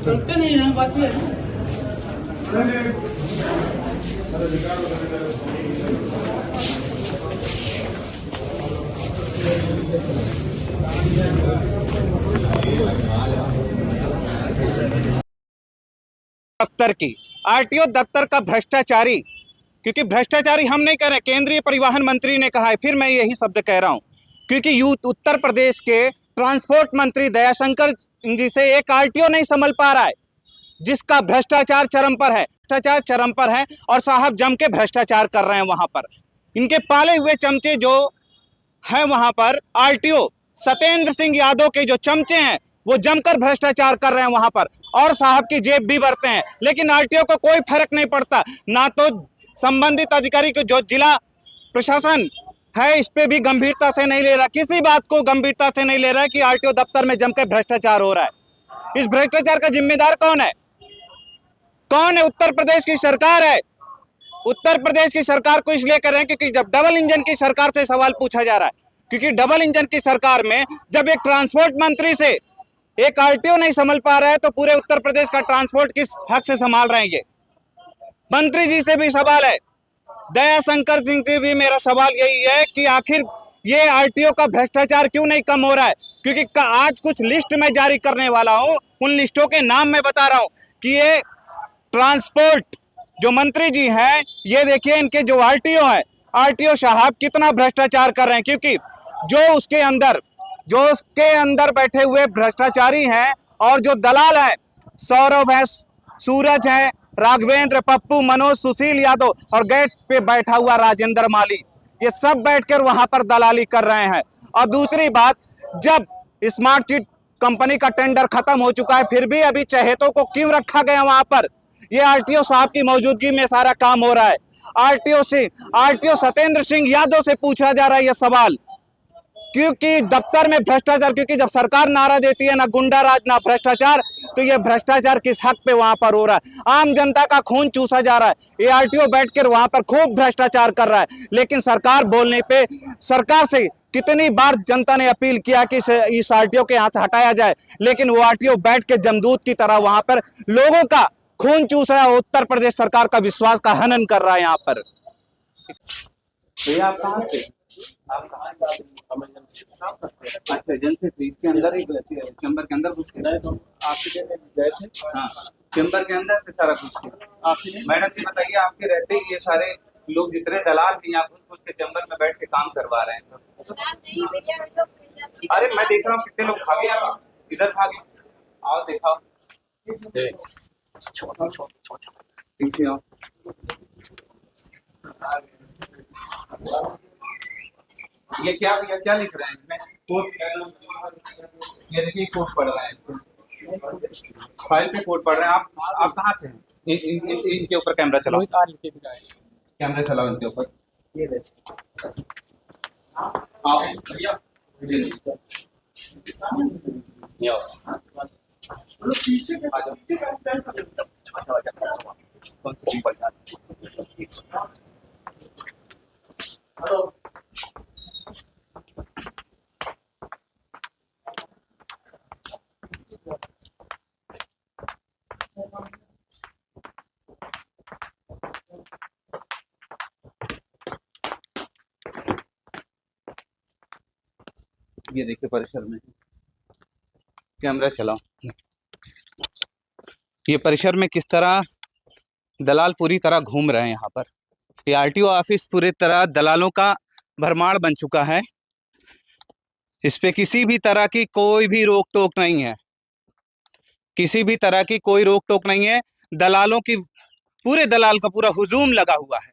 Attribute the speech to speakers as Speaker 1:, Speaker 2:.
Speaker 1: चलते नहीं है बात ये
Speaker 2: दफ्तर की आरटीओ दफ्तर का भ्रष्टाचारी, क्योंकि भ्रष्टाचारी हम नहीं कह रहे, केंद्रीय परिवहन मंत्री ने कहा है, फिर मैं यही शब्द कह रहा हूं, क्योंकि उत्तर प्रदेश के ट्रांसपोर्ट मंत्री दयाशंकर जी से एक आरटीओ नहीं संभल पा रहा है, जिसका भ्रष्टाचार चरम पर है, भ्रष्टाचार चरम पर है और साहब जम के भ्रष्टाचार कर रहे हैं वहां पर। इनके पाले हुए चमचे जो हैं वहां पर, आरटीओ सत्येंद्र सिंह यादव के जो चमचे हैं वो जमकर भ्रष्टाचार कर रहे हैं वहां पर, और साहब की जेब भी भरते हैं, लेकिन आरटीओ को कोई फर्क नहीं पड़ता। ना तो संबंधित अधिकारी को, जो जिला प्रशासन है, इस पे भी गंभीरता से नहीं ले रहा, किसी बात को गंभीरता से नहीं ले रहा है कि आरटीओ दफ्तर में जमकर भ्रष्टाचार हो रहा है। इस भ्रष्टाचार का जिम्मेदार कौन है? कौन है? उत्तर प्रदेश की सरकार है। उत्तर प्रदेश की सरकार को इसलिए कर रहे हैं क्योंकि जब डबल इंजन की सरकार से सवाल पूछा जा रहा है, क्योंकि डबल इंजन की सरकार में जब एक ट्रांसपोर्ट मंत्री से एक आरटीओ नहीं संभल पा रहा है, तो पूरे उत्तर प्रदेश का ट्रांसपोर्ट किस हक से संभाल रहे हैं? ये मंत्री जी से भी सवाल है, दयाशंकर सिंह से भी मेरा सवाल यही है कि आखिर ये आरटीओ का भ्रष्टाचार क्यों नहीं कम हो रहा है? क्योंकि आज कुछ लिस्ट में जारी करने वाला हूं, उन लिस्टों के नाम मैं बता रहा हूं कि ये ट्रांसपोर्ट जो मंत्री जी हैं, ये देखिए इनके जो आरटीओ है, आरटीओ साहब कितना भ्रष्टाचार कर रहे हैं, क्योंकि जो उसके अंदर बैठे हुए भ्रष्टाचारी हैं और जो दलाल हैं, सौरभ है, सूरज है, राघवेंद्र, पप्पू, मनोज, सुशील यादव और गेट पे बैठा हुआ राजेंद्र माली, ये सब बैठकर वहां पर दलाली कर रहे हैं। और दूसरी बात, जब स्मार्ट चिट कंपनी का टेंडर खत्म हो चुका है, फिर भी अभी चहेतों को क्यों रखा गया वहां पर? ये आरटीओ साहब की मौजूदगी में सारा काम हो रहा है। आरटीओ सत्येंद्र सिंह यादव से पूछा जा रहा है ये सवाल, क्योंकि दफ्तर में भ्रष्टाचार, क्योंकि जब सरकार नारा देती है ना गुंडा राज ना भ्रष्टाचार, तो ये भ्रष्टाचार किस हक पे वहां पर हो रहा है? आम जनता का खून चूसा जा रहा है। ये आरटीओ बैठकर वहां पर खूब भ्रष्टाचार कर रहा है, लेकिन सरकार बोलने पे, सरकार से कितनी बार जनता ने अपील किया कि इस आरटीओ के हाथ हटाया जाए, लेकिन वो आरटीओ बैठ के जमदूत की तरह वहां पर लोगों का खून चूस रहा है, उत्तर प्रदेश सरकार का विश्वास का हनन कर रहा है यहाँ पर।
Speaker 3: भैया आप कहाँ से? आप कहाँ से? अच्छा, एजेंसी थी, इसके अंदर ही चैम्बर के अंदर घुस के आपके गए थे? हाँ, चैम्बर के अंदर से सारा घुस के। मैडम जी बताइए, आपके रहते ही ये सारे लोग जितने दलाल भी यहाँ घुस के चैम्बर में बैठ के काम करवा रहे हैं? अरे मैं देख रहा हूँ कितने लोग भागे, आप इधर भागे, आओ दिखाओ, पीछे आओ। ये क्या भैया, क्या लिख रहे हैं इसमें? कोड, ये देखिए कोड पढ़ रहे हैं, इसको फाइल पे कोड पढ़ रहे हैं। आप कहाँ से हैं? इनके ऊपर कैमरा चलाओ, कैमरा चलाओ इनके ऊपर। ये आओ भैया, हेलो, ये देखिए परिसर में कैमरा चलाओ। ये परिसर में किस तरह दलाल पूरी तरह घूम रहे हैं यहाँ पर। ये आरटीओ ऑफिस पूरी तरह दलालों का भरमार बन चुका है। इस पे किसी भी तरह की कोई भी रोक टोक नहीं है, किसी भी तरह की कोई रोक टोक नहीं है। दलालों की, पूरे दलाल का पूरा हुजूम लगा हुआ है।